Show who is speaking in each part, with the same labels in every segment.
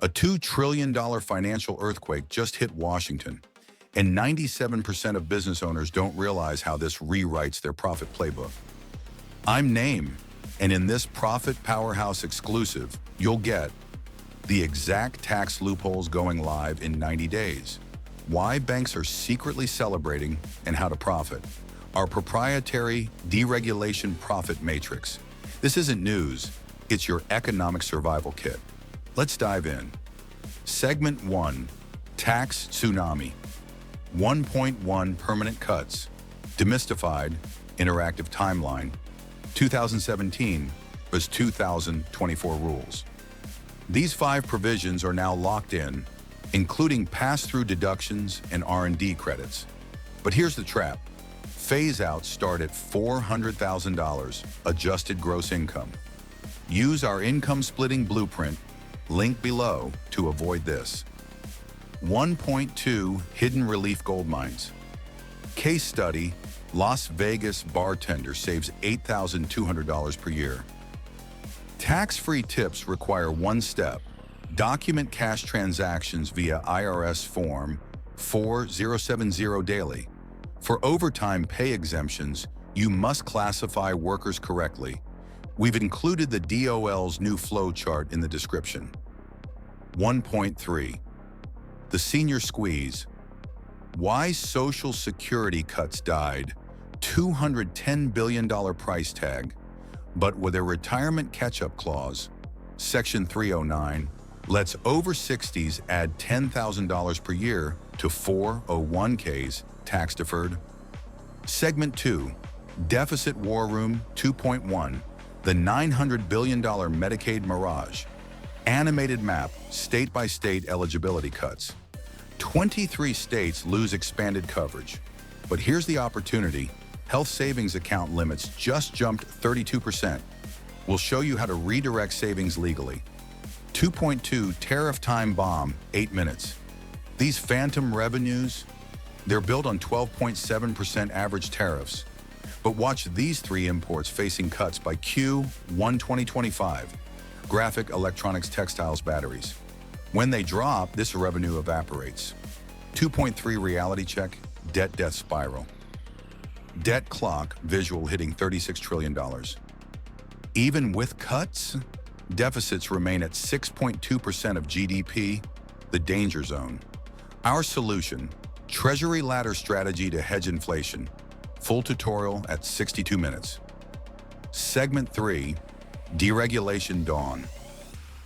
Speaker 1: A $2 trillion financial earthquake just hit Washington, and 97% of business owners don't realize how this rewrites their profit playbook. I'm Name, and in this Profit Powerhouse exclusive, you'll get the exact tax loopholes going live in 90 days, why banks are secretly celebrating and how to profit, our proprietary deregulation profit matrix. This isn't news, it's your economic survival kit. Let's dive in. Segment 1, Tax Tsunami. 1.1 Permanent Cuts. Demystified, Interactive Timeline. 2017 was 2024 rules. These 5 provisions are now locked in, including pass-through deductions and R&D credits. But here's the trap. Phase-outs start at $400,000 adjusted gross income. Use our income-splitting blueprint, link below, to avoid this. 1.2 Hidden Relief Gold Mines. Case study, Las Vegas bartender saves $8,200 per year. Tax-free tips require one step. Document cash transactions via IRS Form 4070 daily. For overtime pay exemptions, you must classify workers correctly. We've included the DOL's new flow chart in the description. 1.3. The Senior Squeeze. Why Social Security cuts died. $210 billion price tag, but with a retirement catch-up clause. Section 309 lets over 60s add $10,000 per year to 401ks, tax-deferred. Segment 2, Deficit War Room 2.1, the $900 billion Medicaid mirage. Animated map, state-by-state eligibility cuts. 23 states lose expanded coverage. But here's the opportunity. Health savings account limits just jumped 32%. We'll show you how to redirect savings legally. 2.2 Tariff Time Bomb, 8 minutes. These phantom revenues, they're built on 12.7% average tariffs. But watch these 3 imports facing cuts by Q1 2025. Graphic electronics, textiles, batteries. When they drop, this revenue evaporates. 2.3 Reality check, debt death spiral. Debt clock visual hitting $36 trillion. Even with cuts, deficits remain at 6.2% of GDP, the danger zone. Our solution, Treasury ladder strategy to hedge inflation. Full tutorial at 62 minutes. Segment 3, Deregulation Dawn.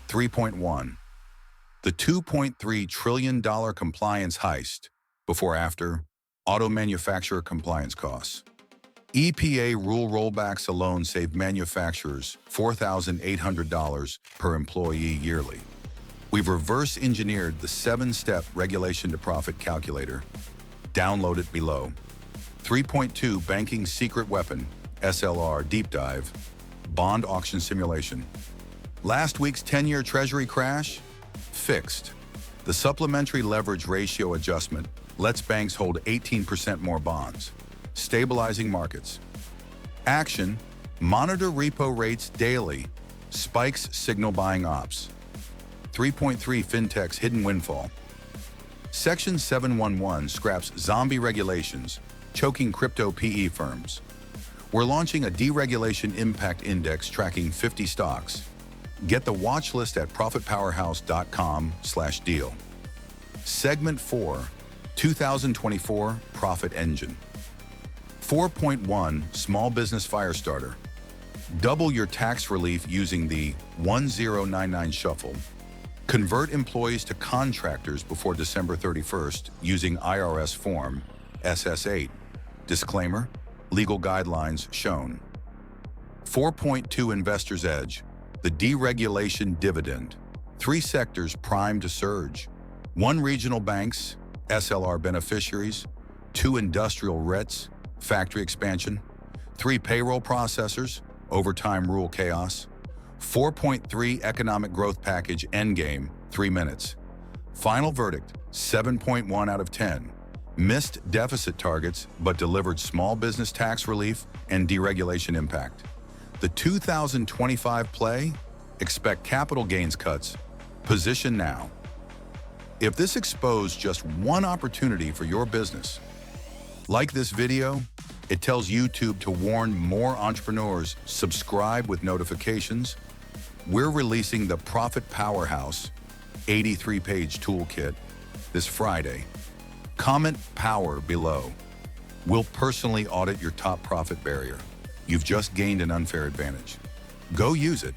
Speaker 1: 3.1. The $2.3 trillion compliance heist. Before-after, auto manufacturer compliance costs. EPA rule rollbacks alone save manufacturers $4,800 per employee yearly. We've reverse-engineered the 7-step regulation to profit calculator. Download it below. 3.2 Banking Secret Weapon, SLR Deep Dive, Bond Auction Simulation. Last week's 10-year Treasury crash? Fixed. The supplementary leverage ratio adjustment lets banks hold 18% more bonds, stabilizing markets. Action, monitor repo rates daily, spikes signal buying ops. 3.3 FinTech's hidden windfall. Section 711 scraps zombie regulations, choking crypto PE firms. We're launching a deregulation impact index tracking 50 stocks. Get the watch list at ProfitPowerhouse.com/deal. Segment 4, 2024 Profit Engine. 4.1 Small Business Firestarter. Double your tax relief using the 1099 Shuffle. Convert employees to contractors before December 31st using IRS Form SS8. Disclaimer, legal guidelines shown. 4.2 Investor's Edge. The deregulation dividend. 3 sectors primed to surge. 1 regional banks, SLR beneficiaries. 2 industrial REITs, factory expansion. 3 payroll processors, overtime rule chaos. 4.3 economic growth package endgame, 3 minutes. Final verdict, 7.1 out of 10. Missed deficit targets, but delivered small business tax relief and deregulation impact. The 2025 play? Expect capital gains cuts, Position now. If this exposed just one opportunity for your business, like this video, it tells YouTube to warn more entrepreneurs, subscribe with notifications. We're releasing the Profit Powerhouse 83-page toolkit this Friday. Comment power below. We'll personally audit your top profit barrier. You've just gained an unfair advantage. Go use it.